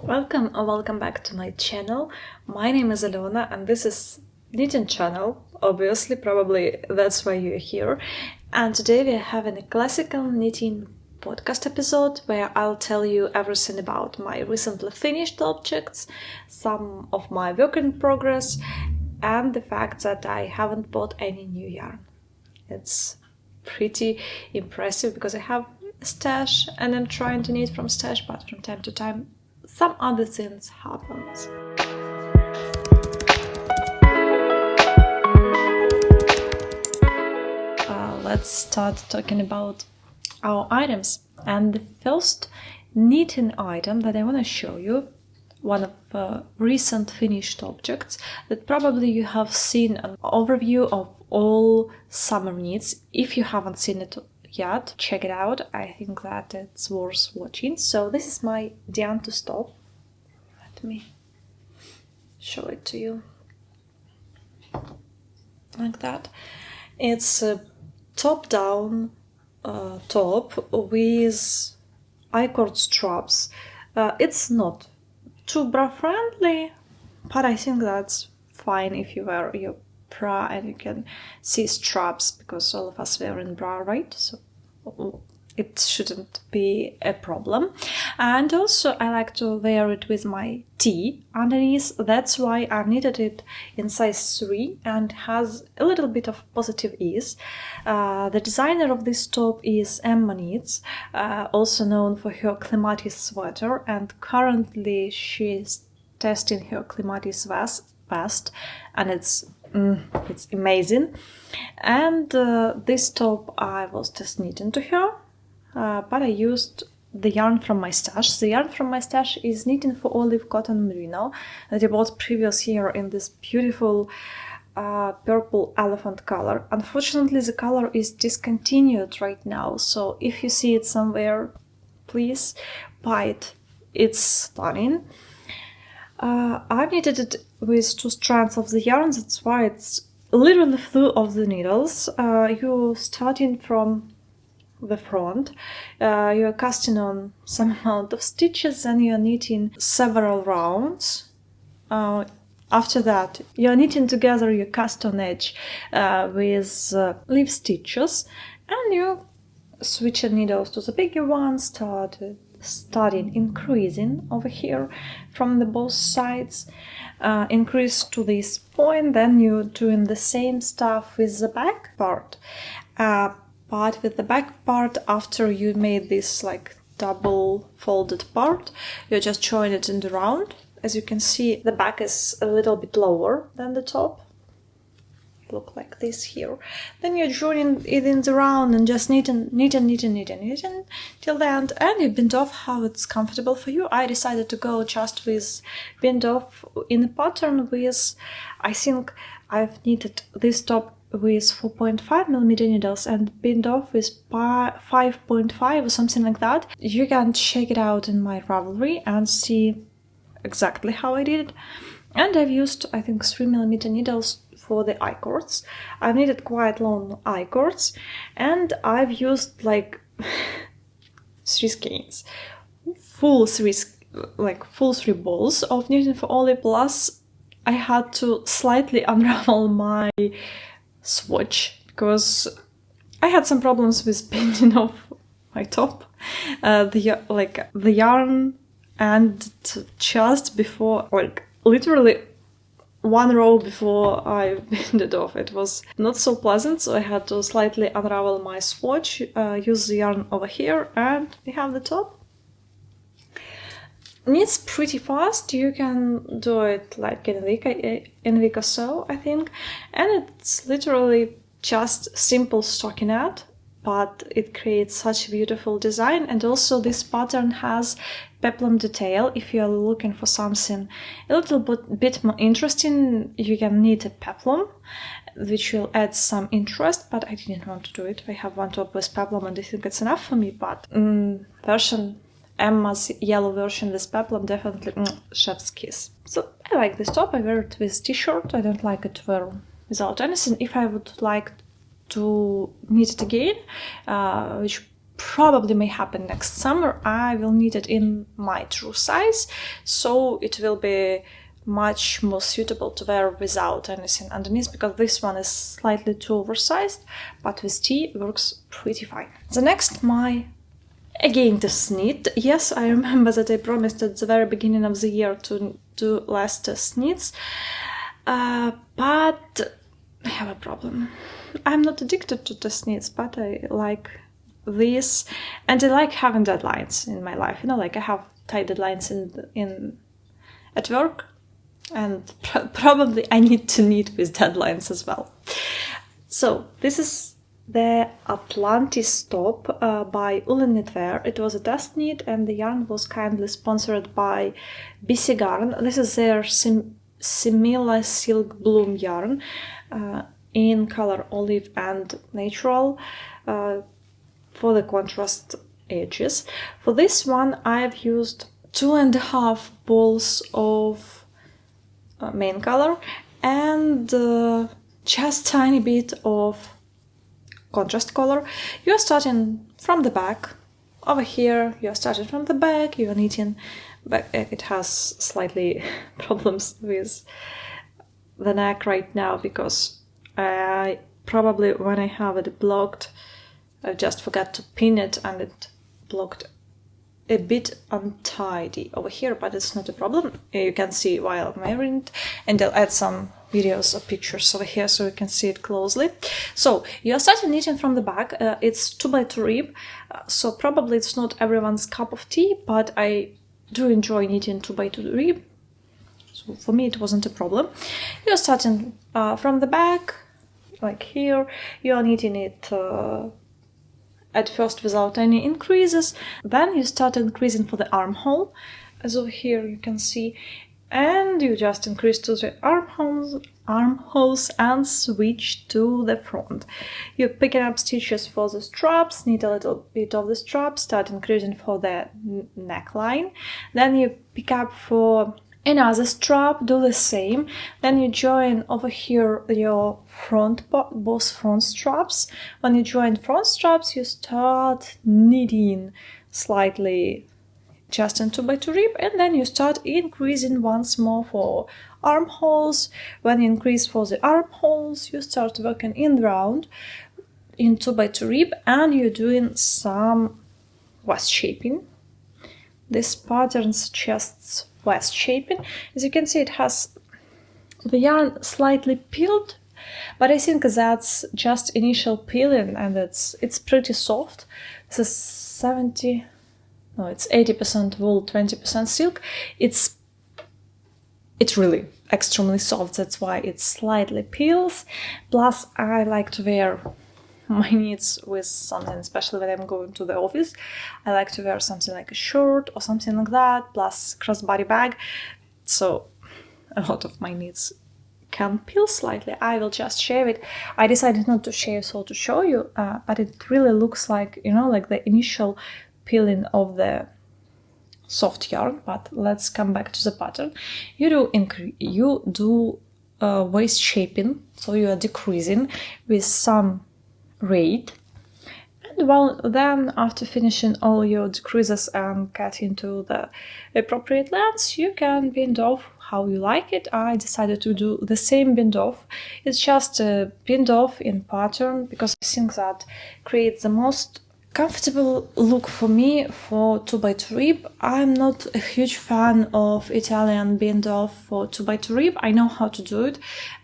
Welcome or welcome back to my channel. My name is Alona and this is knitting channel. Obviously, probably that's why you're here. And today we are having a classical knitting podcast episode where I'll tell you everything about my recently finished objects, some of my work in progress, and the fact that I haven't bought any new yarn. It's pretty impressive because I have a stash and I'm trying to knit from stash, but from time to time some other things happens. Let's start talking about our items. And the first knitting item that I want to show you, one of recent finished objects that probably you have seen an overview of all summer knits. If you haven't seen it yet, check it out. I think that it's worth watching. So this is my Dianthus top. Let me show it to you like that. It's a top-down top with I-cord straps. It's not too bra friendly, but I think that's fine if you wear your bra and you can see straps, because all of us wear in bra, right? So it shouldn't be a problem. And also I like to wear it with my tee underneath. That's why I knitted it in size 3 and has a little bit of positive ease. The designer of this top is MELIDES, also known for her Clematis sweater, and currently she's testing her Clematis vest, and it's amazing. And this top I was just knitting to her, but I used the yarn from my stash. The yarn from my stash is knitting for olive cotton merino that I bought previous year in this beautiful purple elephant color. Unfortunately, the color is discontinued right now, so if you see it somewhere, please buy it. It's stunning. I've knitted it with 2 strands of the yarn, that's why it's literally full of the needles. You're starting from the front, you're casting on some amount of stitches and you're knitting several rounds. After that, you're knitting together your cast on edge with leaf stitches, and you switch your needles to the bigger ones, starting increasing over here from the both sides, increase to this point. Then you're doing the same stuff with the back part, but with the back part, after you made this like double folded part, you just join it in the round. As you can see, the back is a little bit lower than the top. Look like this here. Then you're joining it in the round and just knitting till the end, and you bind off how it's comfortable for you. I decided to go just with bind off in a pattern with, I think I've knitted this top with 4.5mm needles and bind off with 5.5 or something like that. You can check it out in my Ravelry and see exactly how I did it. And I've used, I think, 3mm needles for the I-cords. I've knitted quite long I-cords, and I've used like 3 skeins, full 3 balls of knitting for olive. Plus I had to slightly unravel my swatch because I had some problems with binding off my top. The yarn, and just before, like literally 1 row before I binned it off, it was not so pleasant, so I had to slightly unravel my swatch, use the yarn over here, and we have the top. Knits pretty fast. You can do it like in a week or so, I think, and it's literally just simple stockinette, but it creates such a beautiful design. And also this pattern has peplum detail. If you're looking for something a little bit more interesting, you can knit a peplum, which will add some interest, but I didn't want to do it. I have one top with peplum and I think it's enough for me, but Emma's yellow version with peplum, definitely chef's kiss. So I like this top. I wear it with t-shirt. I don't like it to wear without anything. If I would like to knit it again, which probably may happen next summer, I will knit it in my true size, so it will be much more suitable to wear without anything underneath, because this one is slightly too oversized, but with tea works pretty fine. The next, my again this knit. Yes, I remember that I promised at the very beginning of the year to do less test knits, but I have a problem. I'm not addicted to test knits, but I like this, and I like having deadlines in my life. You know, like I have tight deadlines in at work, and probably I need to knit with deadlines as well. So this is the Atlantis top by UllenKnitwear. It was a test knit, and the yarn was kindly sponsored by BC Garn. This is their Simila Silk Bloom yarn in color olive and natural for the contrast edges. For this one, I've used 2.5 balls of main color and just tiny bit of contrast color. You're starting from the back. Over here, you're starting from the back, you're knitting, but it has slightly problems with the neck right now, because I probably, when I have it blocked, I just forgot to pin it, and it blocked a bit untidy over here, but it's not a problem. You can see while I'm wearing it, and I'll add some videos or pictures over here so you can see it closely. So you're starting knitting from the back. It's 2x2 rib, so probably it's not everyone's cup of tea, but I do enjoy knitting 2x2 rib, so for me it wasn't a problem. You're starting from the back, like here. You're knitting it at first without any increases, then you start increasing for the armhole, as over here you can see, and you just increase to the armholes and switch to the front. You're picking up stitches for the straps, knit a little bit of the strap, start increasing for the neckline, then you pick up for another strap, do the same, then you join over here your both front straps. When you join front straps, you start knitting slightly just in 2x2 rib, and then you start increasing once more for armholes. When you increase for the armholes, you start working in round in 2x2 rib, and you're doing some waist shaping. This pattern suggests waist shaping. As you can see, it has the yarn slightly peeled, but I think that's just initial peeling, and it's pretty soft. This is it's 80% wool, 20% silk. It's really extremely soft, that's why it slightly peels. Plus, I like to wear my knits with something, especially when I'm going to the office. I like to wear something like a shirt or something like that, plus crossbody bag. So a lot of my knits can peel slightly. I will just shave it. I decided not to shave so to show you, but it really looks like, you know, like the initial peeling of the soft yarn. But let's come back to the pattern. You do waist shaping, so you are decreasing with some rate, and well, then after finishing all your decreases and cutting to the appropriate lengths, you can bind off how you like it. I decided to do the same bind off. It's just a bind off in pattern, because I think that creates the most comfortable look for me for 2x2 rib. I'm not a huge fan of Italian bind off for 2x2 rib. I know how to do it.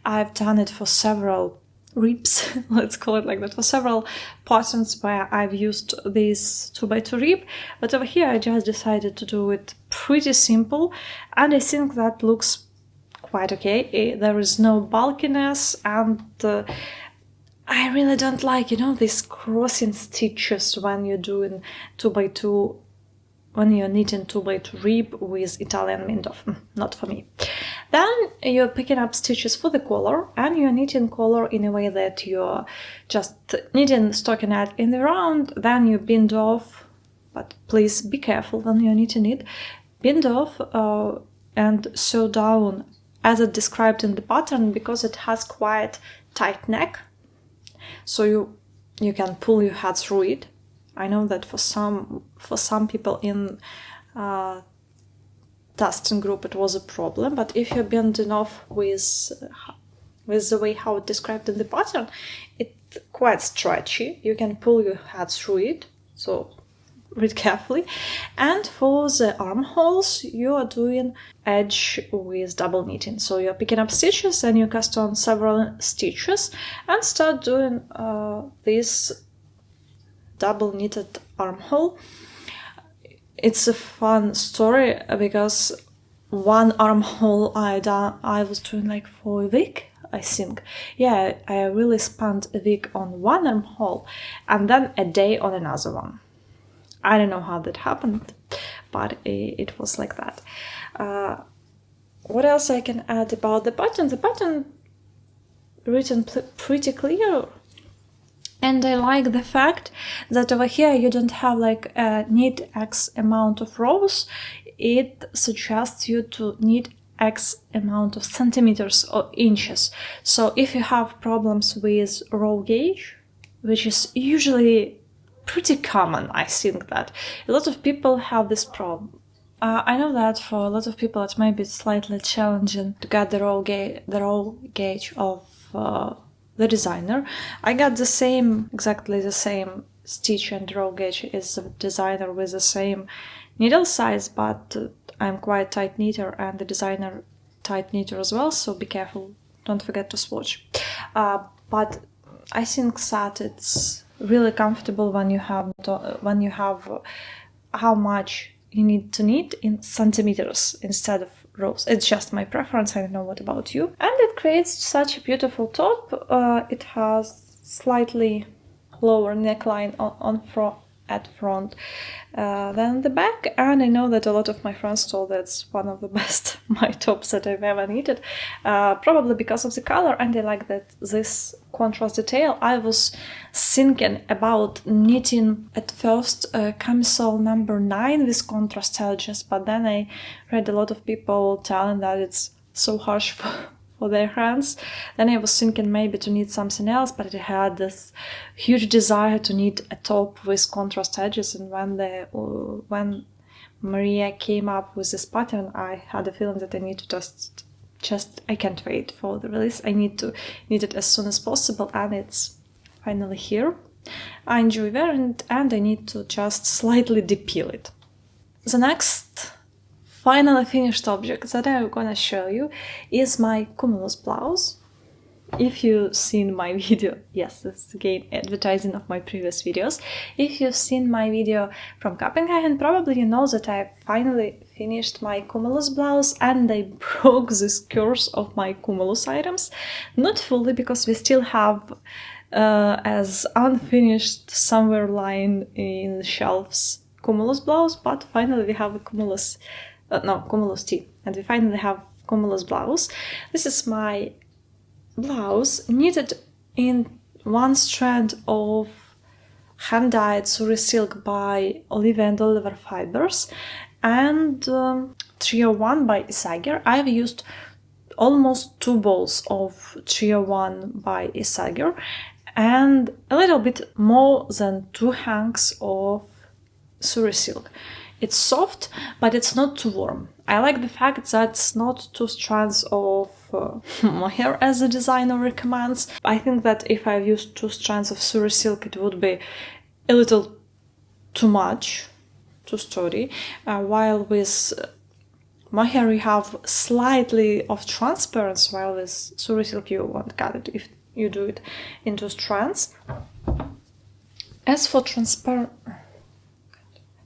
I've done it for several ribs, let's call it like that, for several patterns where I've used this 2x2 rib, but over here I just decided to do it pretty simple, and I think that looks quite okay. There is no bulkiness, and I really don't like, you know, these crossing stitches when you're doing 2x2, when you're knitting 2x2 rib with Italian bind off. Not for me. Then you're picking up stitches for the collar, and you're knitting collar in a way that you're just knitting stockinette in the round, then you bind off, but please be careful when you're knitting it, bind off and sew down as it described in the pattern, because it has quite tight neck, so you can pull your head through it. I know that for some people in testing group it was a problem, but if you're bent enough with the way how it's described in the pattern, it's quite stretchy. You can pull your head through it, so read carefully. And for the armholes, you are doing edge with double knitting. So you're picking up stitches and you cast on several stitches and start doing this double knitted armhole. It's a fun story because one armhole I was doing like for a week, I think. Yeah, I really spent a week on one armhole and then a day on another one. I don't know how that happened, but it was like that. What else I can add about the pattern? The pattern written pretty clear. And I like the fact that over here you don't have like knit X amount of rows. It suggests you to knit X amount of centimeters or inches. So if you have problems with row gauge, which is usually pretty common, I think that a lot of people have this problem. I know that for a lot of people it might be slightly challenging to get the row gauge of the designer. I got exactly the same stitch and row gauge as the designer with the same needle size, but I'm quite tight knitter and the designer tight knitter as well, so be careful, don't forget to swatch. But I think that it's really comfortable when you have how much you need to knit in centimeters instead of rows. It's just my preference, I don't know what about you. And it creates such a beautiful top. It has slightly lower neckline at front than the back, and I know that a lot of my friends told that's one of the best my tops that I've ever knitted, probably because of the color, and I like that this contrast detail. I was thinking about knitting at first camisole number 9 with contrast edges, but then I read a lot of people telling that it's so harsh for their hands. Then I was thinking maybe to knit something else, but I had this huge desire to knit a top with contrast edges, and when Maria came up with this pattern, I had a feeling that I need to just I can't wait for the release. I need to knit it as soon as possible, and it's finally here. I enjoy wearing it, and I need to just slightly depeel it. The next finally finished object that I'm gonna show you is my Cumulus Blouse. If you've seen my video, yes, this is again advertising of my previous videos. If you've seen my video from Copenhagen, probably you know that I finally finished my Cumulus Blouse and I broke this curse of my Cumulus items. Not fully, because we still have as unfinished somewhere lying in the shelves Cumulus Blouse, but finally we have a Cumulus T, and we finally have Cumulus Blouse. This is my blouse knitted in one strand of hand-dyed Suri silk by Oliveira and Oliveira fibers and 301 by Isager. I've used almost 2 balls of 301 by Isager and a little bit more than 2 hanks of Suri silk. It's soft, but it's not too warm. I like the fact that it's not 2 strands of mohair as the designer recommends. I think that if I used 2 strands of Suri silk, it would be a little too much, too sturdy. While with mohair you have slightly of transparency, while with Suri silk you won't get it if you do it in 2 strands. As for transparent...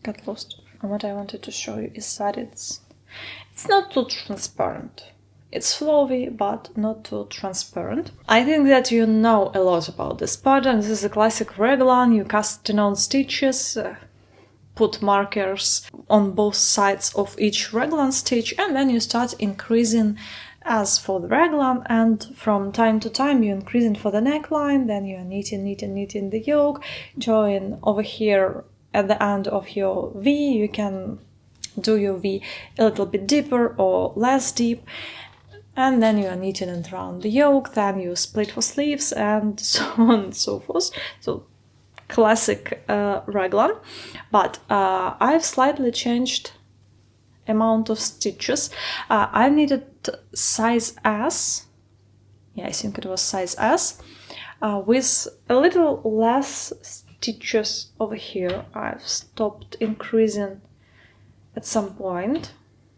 got lost. And what I wanted to show you is that it's not too transparent. It's flowy, but not too transparent. I think that you know a lot about this pattern. This is a classic raglan. You cast on stitches, put markers on both sides of each raglan stitch, and then you start increasing as for the raglan, and from time to time you're increasing for the neckline, then you're knitting the yoke, join over here at the end of your V. You can do your V a little bit deeper or less deep, and then you are knitting it around the yoke, then you split for sleeves and so on and so forth. So classic raglan, but I've slightly changed amount of stitches. I needed size S. Yeah, I think it was size S, with a little less stitches over here. I've stopped increasing at some point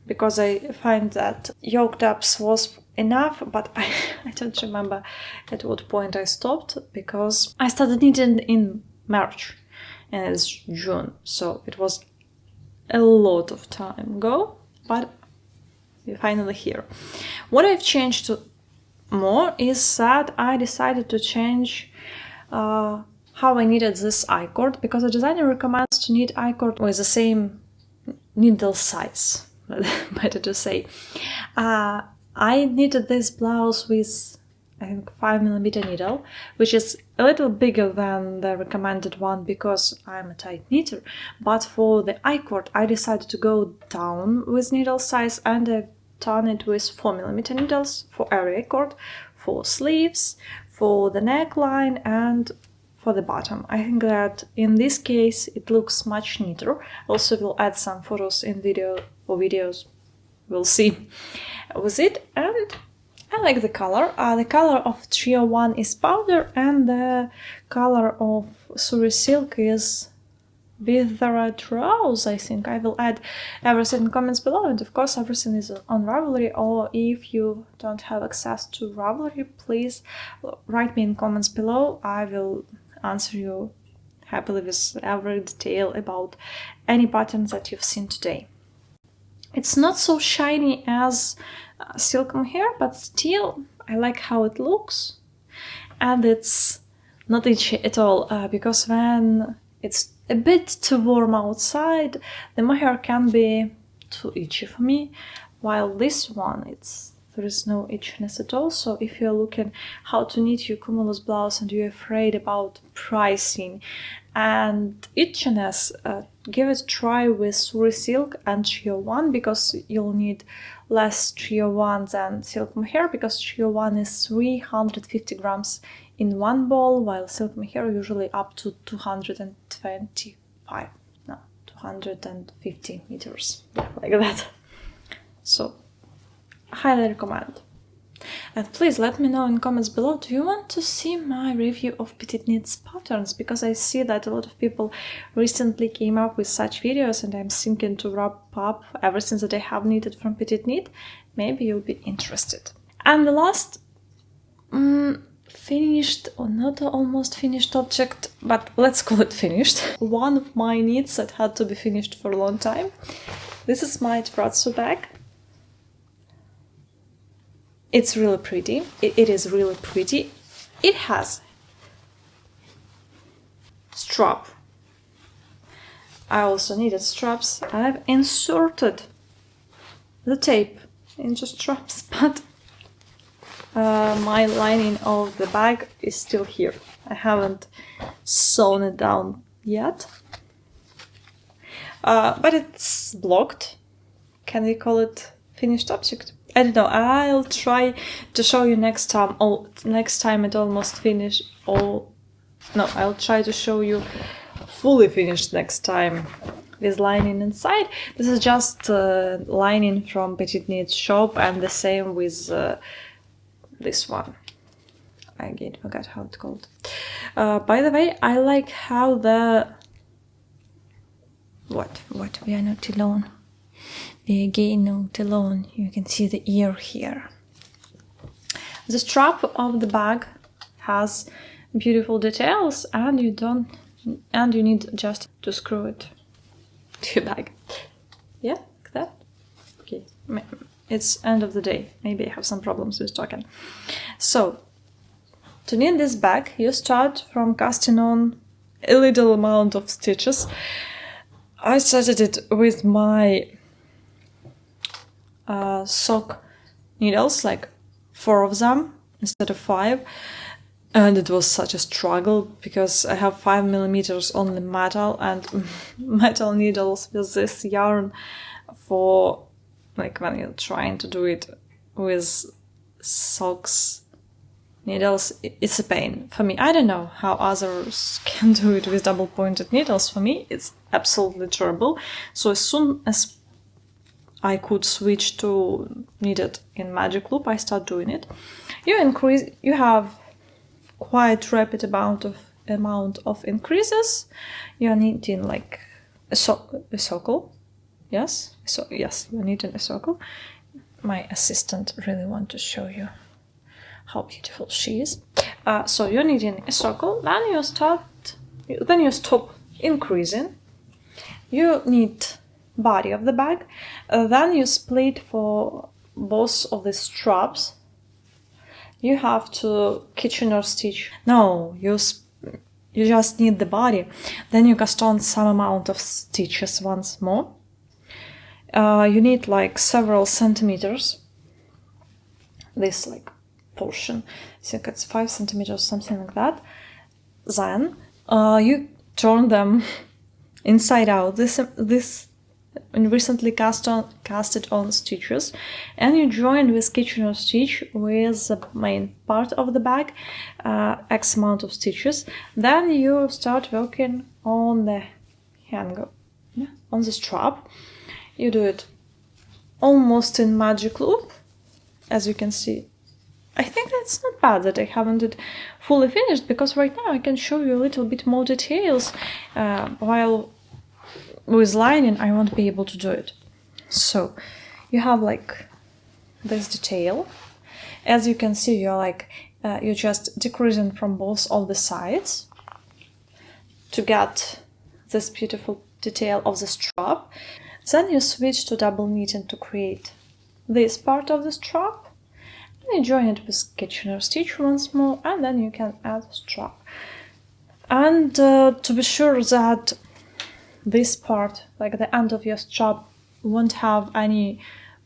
because I find that yoke depth was enough, but I don't remember at what point I stopped, because I started knitting in March and it's June, so it was a lot of time ago, but we're finally here. What I've changed more is that I decided to change how I knitted this I-cord, because the designer recommends to knit I-cord with the same needle size, better to say. I knitted this blouse with, I think, 5mm needle, which is a little bigger than the recommended one because I'm a tight knitter. But for the I-cord, I decided to go down with needle size, and I've done it with 4mm needles for every I-cord, for sleeves, for the neckline, and for the bottom. I think that in this case it looks much neater. Also, we'll add some photos in videos. We'll see with it. And I like the color. The color of Trio 1 is powder, and the color of Suri Silk is with the red rose, I think. I will add everything in comments below, and of course everything is on Ravelry, or if you don't have access to Ravelry, please write me in comments below. I will answer you happily with every detail about any patterns that you've seen today. It's not so shiny as silk mohair, but still I like how it looks, and it's not itchy at all, because when it's a bit too warm outside, the mohair can be too itchy for me, while this one, there is no itchiness at all. So if you're looking how to knit your Cumulus blouse and you're afraid about pricing and itchiness, give it a try with Suri Silk and Trio 1, because you'll need less Trio 1 than silk mohair, because Trio 1 is 350 grams in one ball, while silk mohair usually up to 250 meters, yeah, like that. So highly recommend. And please let me know in comments below, do you want to see my review of PetiteKnit's patterns? Because I see that a lot of people recently came up with such videos, and I'm thinking to wrap up everything that I have knitted from PetiteKnit. Maybe you'll be interested. And the last finished, or not almost finished object, but let's call it finished. One of my knits that had to be finished for a long time. This is my Terrazzo bag. It's really pretty. It is really pretty. It has strap. I also needed straps. I've inserted the tape into straps, but my lining of the bag is still here. I haven't sewn it down yet, but it's blocked. Can we call it finished object? I don't know. I'll try to show you next time. Oh, next time it almost finished. Oh, no, I'll try to show you fully finished next time with lining inside. This is just lining from PetiteKnit shop, and the same with this one. I again forgot how it's called. By the way, I like how the what we are not alone. We again not alone. You can see the ear here. The strap of the bag has beautiful details, and you need just to screw it to your bag. Yeah, like that. Okay, it's end of the day. Maybe I have some problems with talking. So, to knit this bag, you start from casting on a little amount of stitches. I started it with my sock needles, like 4 of them instead of 5, and it was such a struggle because I have 5mm only metal, and metal needles with this yarn, for like when you're trying to do it with socks needles, it's a pain for me. I don't know how others can do it with double pointed needles. For me, it's absolutely terrible. So as soon as I could switch to knitted in magic loop, I start doing it. You have quite rapid amount of increases. You're knitting like a circle. Yes, so yes, you're knitting a circle. My assistant really want to show you how beautiful she is. So you're knitting a circle, then you stop increasing. You knit body of the bag, then you split for both of the straps. You have to Kitchener stitch. No, you just knit the body, then you cast on some amount of stitches once more. You need like several centimeters. This like portion, I think it's 5 centimeters, something like that. Then you turn them inside out. This recently casted on stitches, and you join with Kitchener stitch with the main part of the bag, X amount of stitches. Then you start working on the hanger, on the strap. You do it almost in magic loop, as you can see. I think that's not bad that I haven't it fully finished, because right now I can show you a little bit more details, while with lining I won't be able to do it. So you have like this detail. As you can see, you're just decreasing from both of the sides to get this beautiful detail of the strap. Then you switch to double knitting to create this part of the strap. And you join it with Kitchener stitch once more, and then you can add strap. And to be sure that this part, like the end of your strap, won't have any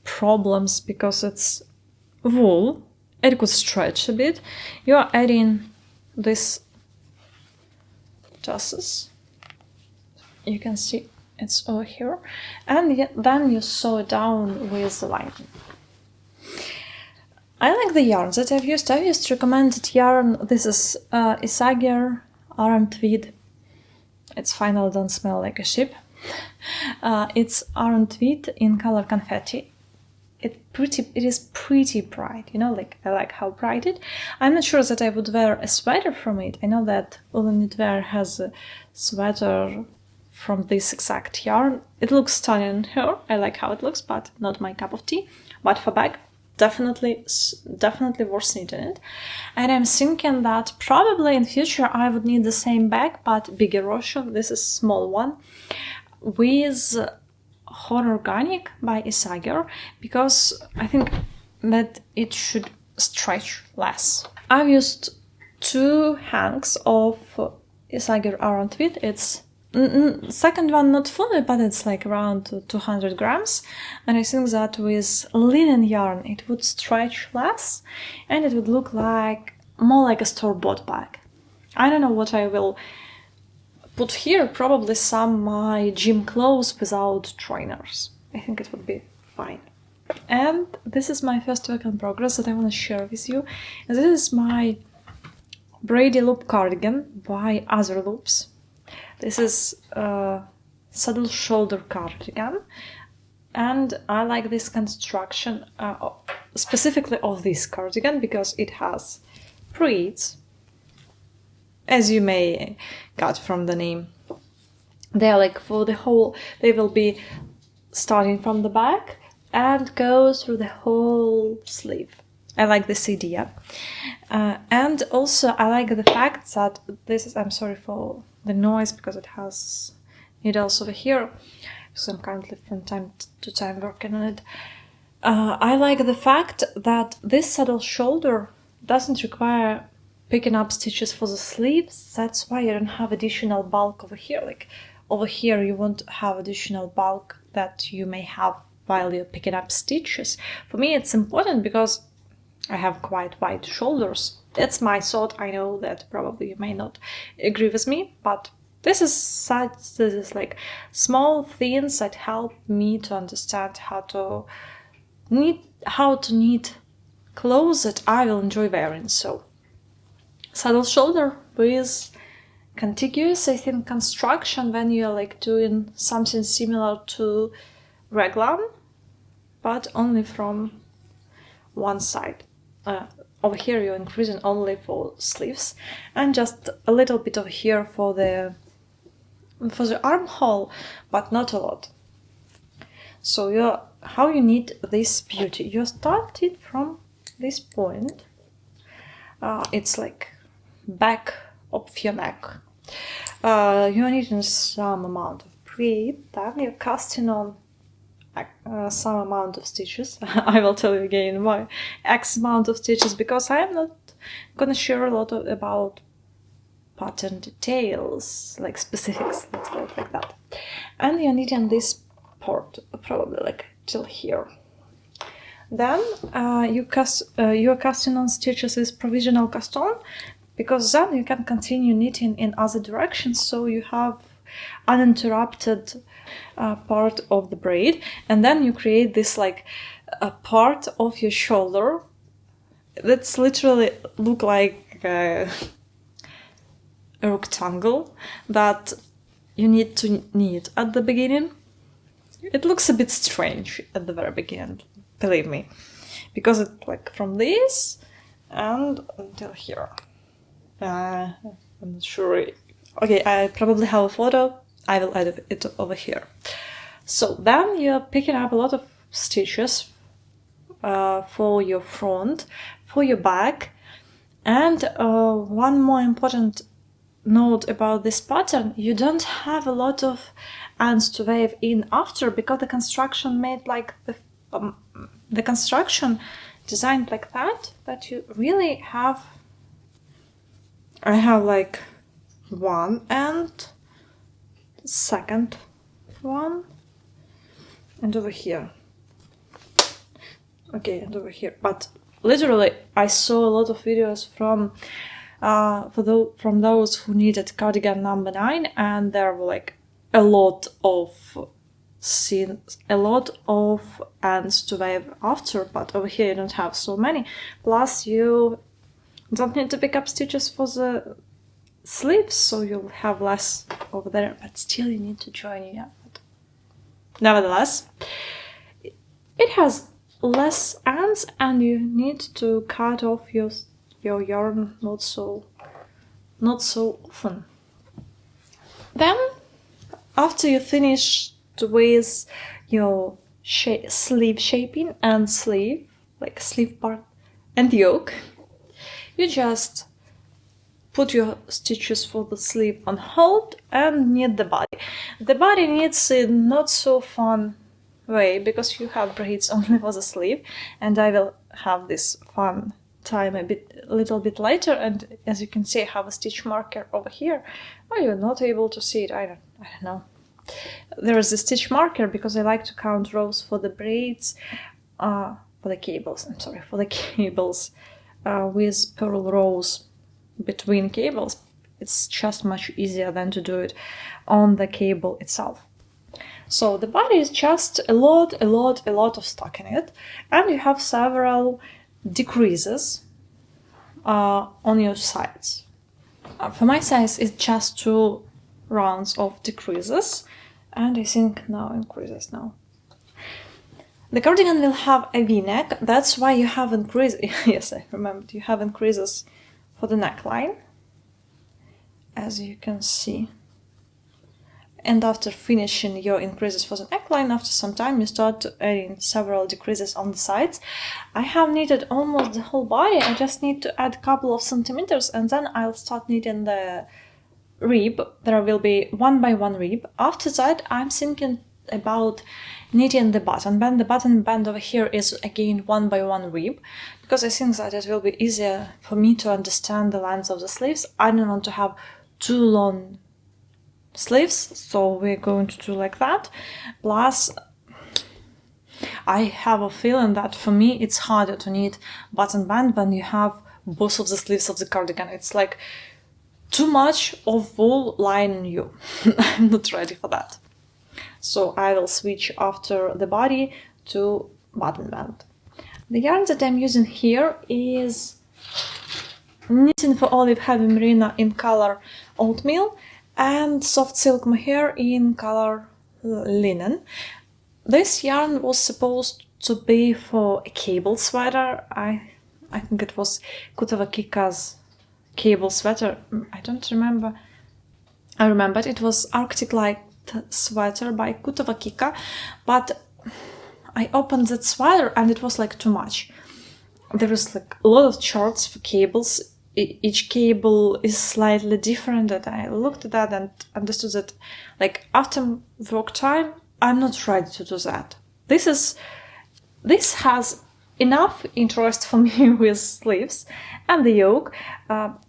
problems because it's wool, it could stretch a bit, you are adding this tassels. You can see it's over here, and then you sew it down with the lining. I like the yarns that I've used. I've used recommended yarn. This is Isager RM Tweed. It's final, don't smell like a ship. It's RM Tweed in color confetti. It is pretty bright, you know, like I like how bright it. I'm not sure that I would wear a sweater from it. I know that UllenKnitwear has a sweater from this exact yarn. It looks stunning here. I like how it looks, but not my cup of tea. But for bag, definitely worth knitting it. And I'm thinking that probably in future I would need the same bag, but bigger version. This is small one with Horror Organic by Isager, because I think that it should stretch less. I've used 2 hanks of Isager RM Tweed. It's second one not fully, but it's like around 200 grams, and I think that with linen yarn it would stretch less and it would look like more like a store-bought bag. I don't know what I will put here, probably some my gym clothes without trainers. I think it would be fine. And this is my first work in progress that I want to share with you. And this is my Braidy loop cardigan by Other Loops. This is a saddle shoulder cardigan, and I like this construction, specifically of this cardigan, because it has pleats, as you may got from the name. They are like for the whole, they will be starting from the back and go through the whole sleeve. I like this idea. And also I like the fact that this is, I'm sorry for the noise because it has needles over here, because I'm currently from time to time working on it. I like the fact that this saddle shoulder doesn't require picking up stitches for the sleeves. That's why you don't have additional bulk over here. Like over here you won't have additional bulk that you may have while you're picking up stitches. For me it's important because I have quite wide shoulders. That's my thought. I know that probably you may not agree with me, but this is like small things that help me to understand how to knit clothes that I will enjoy wearing. So saddle shoulder with contiguous, I think, construction when you're like doing something similar to raglan, but only from one side. Over here you're increasing only for sleeves, and just a little bit over here for the armhole, but not a lot. So how you need this beauty? You start it from this point. It's like back of your neck. You're needing some amount of braid. Then you're casting on some amount of stitches. I will tell you again why X amount of stitches, because I am not gonna share a lot about pattern details, like specifics, let's call it like that. And you're knitting this part probably like till here. Then you're casting on stitches with provisional cast on, because then you can continue knitting in other directions, so you have uninterrupted part of the braid, and then you create this like a part of your shoulder that's literally look like a rectangle that you need to knit at the beginning. It looks a bit strange at the very beginning, believe me, because it's like from this and until here. I'm not sure. Okay, I probably have a photo. I will add it over here. So then you're picking up a lot of stitches for your front, for your back, and one more important note about this pattern: you don't have a lot of ends to wave in after, because the construction made like the construction designed like that you really have. I have like one and second one, and over here. Okay, and over here. But literally, I saw a lot of videos from those who needed cardigan number 9, and there were like a lot of ends to wave after. But over here, you don't have so many. Plus, you don't need to pick up stitches for the sleeves, so you'll have less over there, but still you need to join it up. Nevertheless, it has less ends, and you need to cut off your yarn not so often. Then, after you finish with your sleeve shaping and sleeve part and yoke, you just put your stitches for the sleeve on hold and knit the body. The body knits in not so fun way, because you have braids only for the sleeve, and I will have this fun time a little bit later. And as you can see, I have a stitch marker over here. Oh, you're not able to see it. I don't know. There is a stitch marker because I like to count rows for the braids, for the cables. With purl rows between cables. It's just much easier than to do it on the cable itself. So the body is just a lot of stockinette, and you have several decreases on your sides. For my size, it's just 2 rounds of decreases, and I think now increases now. The cardigan will have a V-neck, that's why you have increases. Yes, I remembered, you have increases for the neckline, as you can see. And after finishing your increases for the neckline, after some time you start adding several decreases on the sides. I have knitted almost the whole body, I just need to add a couple of centimeters, and then I'll start knitting the rib. There will be 1 by 1 rib. After that, I'm thinking about knitting the button band. The button band over here is again 1 by 1 rib, because I think that it will be easier for me to understand the length of the sleeves. I don't want to have too long sleeves, so we're going to do like that. Plus, I have a feeling that for me it's harder to knit button band when you have both of the sleeves of the cardigan. It's like too much of wool lying on you. I'm not ready for that. So I will switch after the body to button band. The yarn that I'm using here is Knitting for Olive Heavy Merino in color Oatmeal, and Soft Silk Mohair in color Linen. This yarn was supposed to be for a cable sweater. I think it was Kutava-Kika's cable sweater. I don't remember. I remembered it was Arctic Light sweater by Kutava-Kika, but I opened that sweater and it was like too much. There was like a lot of charts for cables. Each cable is slightly different, and I looked at that and understood that, like, after work time, I'm not ready to do that. This has enough interest for me with sleeves and the yoke.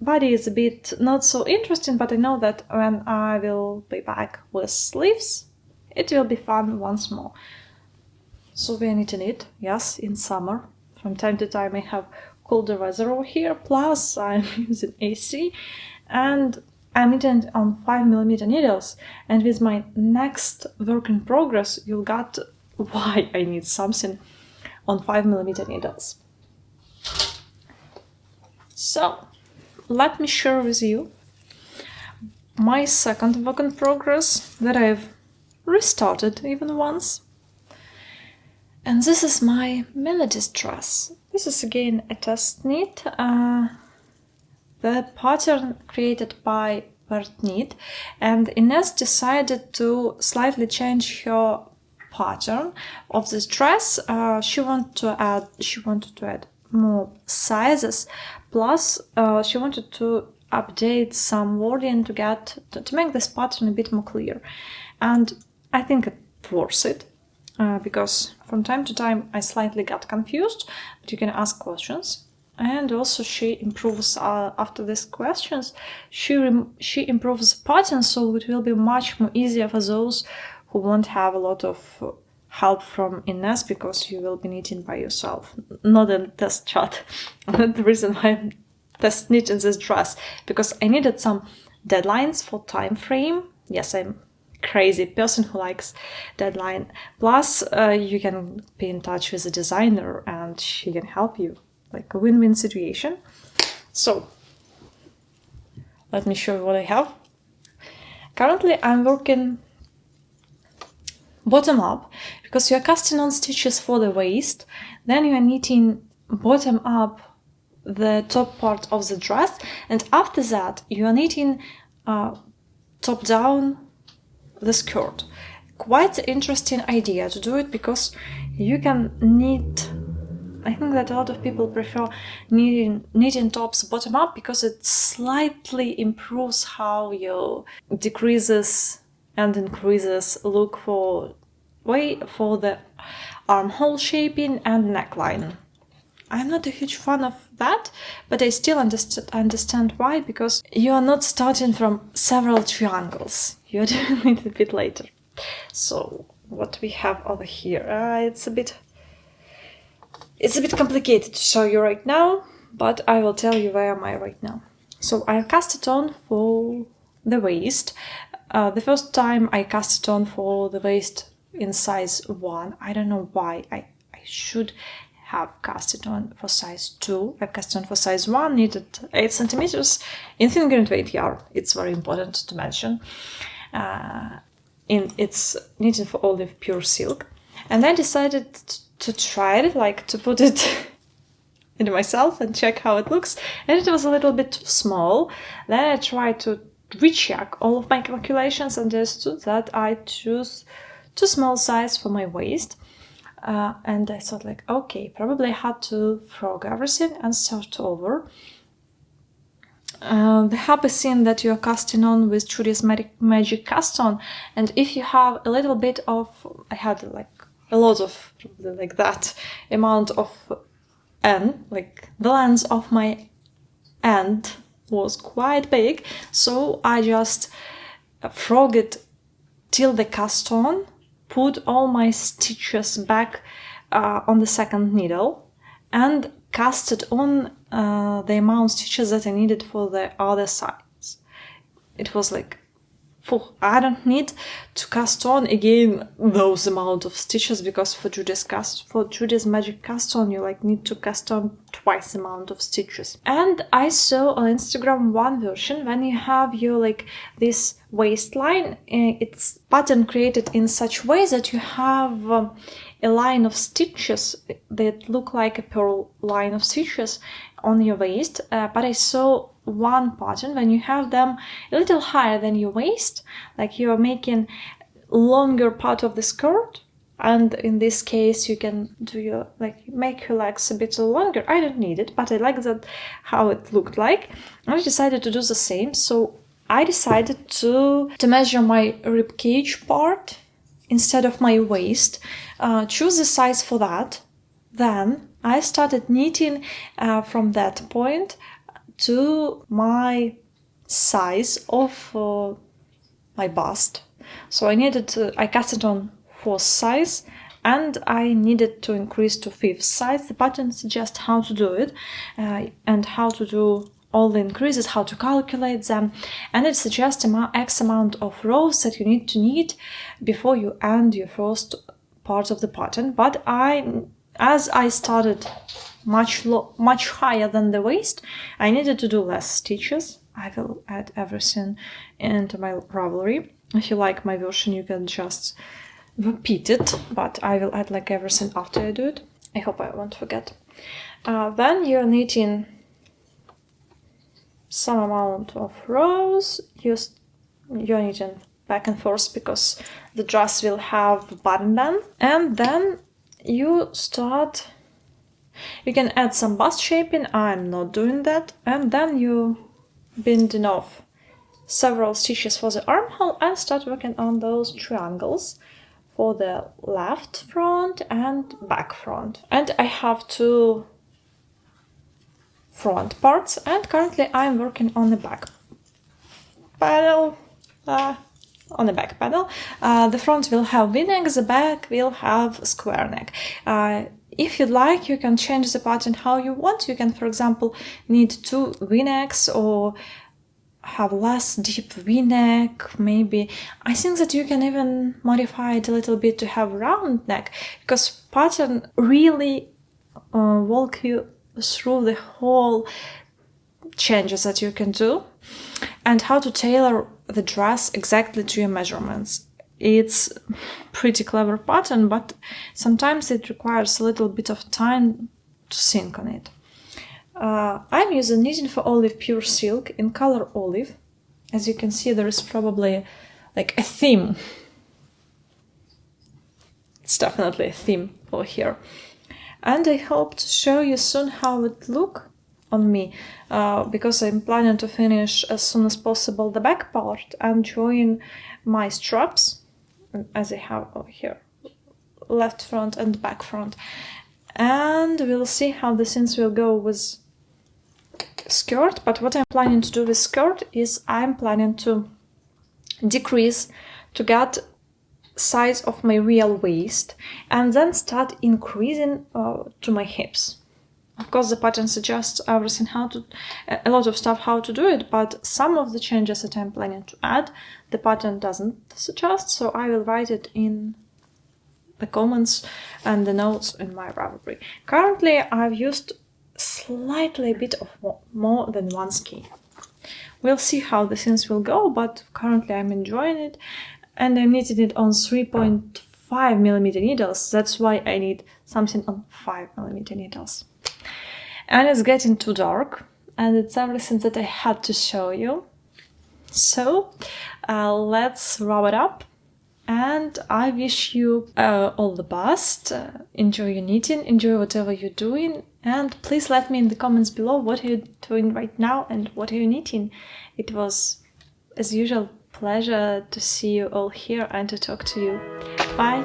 Body is a bit not so interesting, but I know that when I will be back with sleeves, it will be fun once more. So we are knitting it, yes, in summer. From time to time I have colder weather over here, plus I'm using AC, and I'm knitting on 5mm needles. And with my next work in progress, you'll get why I need something on 5mm needles. So, let me share with you my second work in progress that I've restarted even once. And this is my MELIDES dress. This is again a test knit. The pattern created by PetiteKnit, and Inês decided to slightly change her pattern of this dress. She wanted to add more sizes, plus she wanted to update some wording to make this pattern a bit more clear. And I think it's worth it. Because from time to time I slightly got confused, but you can ask questions. And also she improves after these questions. She improves the pattern, so it will be much more easier for those who won't have a lot of help from Inês, because you will be knitting by yourself, not in test chat. That's the reason why I'm test knitting this dress, because I needed some deadlines for time frame. Yes, I'm crazy person who likes deadline. Plus, you can be in touch with a designer and she can help you, like a win-win situation. So, let me show you what I have. Currently, I'm working bottom up, because you're casting on stitches for the waist, then you're knitting bottom up the top part of the dress, and after that, you're knitting top down the skirt. Quite interesting idea to do it, because you can knit. I think that a lot of people prefer knitting tops bottom up, because it slightly improves how you decreases and increases look for the armhole shaping and neckline. I'm not a huge fan of that, but I still understand why, because you are not starting from several triangles. You're doing it a bit later. So what we have over here, it's a bit complicated to show you right now, but I will tell you where am I right now. So I cast it on for the waist. The first time I cast it on for the waist in size 1. I don't know why. I should have cast it on for size 2. I cast it on for size 1, knitted 8 centimeters in thin grained weight yarn. It's very important to mention. It's knitted for olive pure silk. And I decided to try it, like to put it into myself and check how it looks. And it was a little bit too small. Then I tried to recheck all of my calculations and understood that I choose too small size for my waist. And I thought, like, okay, probably I had to frog everything and start over. The happy thing that you're casting on with Trudy's Magic Cast On, and if you have a little bit of, I had like a lot of, probably like that amount of end, like the length of my end was quite big, so I just frog it till the cast on, put all my stitches back on the second needle, and casted on the amount of stitches that I needed for the other sides. It was like I don't need to cast on again those amount of stitches, because for Judy's magic cast on you like need to cast on twice amount of stitches. And I saw on Instagram one version when you have your like this waistline, it's pattern created in such way that you have a line of stitches that look like a pearl line of stitches on your waist, but I saw one pattern when you have them a little higher than your waist, like you are making longer part of the skirt, and in this case you can do your like make your legs a bit longer. I don't need it, but I like that how it looked like. I decided to do the same, so I decided to measure my ribcage part instead of my waist, choose the size for that. Then I started knitting from that point to my size of my bust. So I cast it on 4th size, and I needed to increase to 5th size. The pattern suggests how to do it and how to do all the increases, how to calculate them, and it suggests X amount of rows that you need to knit before you end your first part of the pattern. But as I started much higher than the waist, I needed to do less stitches. I will add everything into my Ravelry. If you like my version, you can just repeat it, but I will add like everything after I do it. I hope I won't forget. Then you're knitting some amount of rows. You're knitting back and forth because the dress will have button band, and then you can add some bust shaping. I'm not doing that. And then you binding off several stitches for the armhole and start working on those triangles for the left front and back front. And I have 2 front parts, and currently I'm working on the back panel. The front will have V-neck, the back will have square neck. If you'd like, you can change the pattern how you want. You can, for example, knit 2 V-necks or have less deep V-neck, maybe. I think that you can even modify it a little bit to have round neck, because pattern really walk you through the whole changes that you can do and how to tailor the dress exactly to your measurements. It's pretty clever pattern, but sometimes it requires a little bit of time to think on it. I'm using Knitting for Olive Pure Silk in color olive. As you can see, there is probably like a theme. It's definitely a theme over here. And I hope to show you soon how it look on me, because I'm planning to finish as soon as possible the back part and join my straps, as I have over here, left front and back front. And we'll see how the things will go with skirt. But what I'm planning to do with skirt is I'm planning to decrease to get size of my real waist and then start increasing to my hips. Of course, the pattern suggests everything a lot of stuff how to do it, but some of the changes that I'm planning to add, the pattern doesn't suggest, so I will write it in the comments and the notes in my Ravelry. Currently, I've used slightly a bit of more than 1 skein. We'll see how the things will go, but currently I'm enjoying it, and I'm knitting it on 3.5mm needles. That's why I need something on 5mm needles. And it's getting too dark, and it's everything that I had to show you. So let's wrap it up, and I wish you all the best. Enjoy your knitting, enjoy whatever you're doing, and please let me in the comments below what you're doing right now and what are you knitting. It was, as usual, pleasure to see you all here and to talk to you. Bye!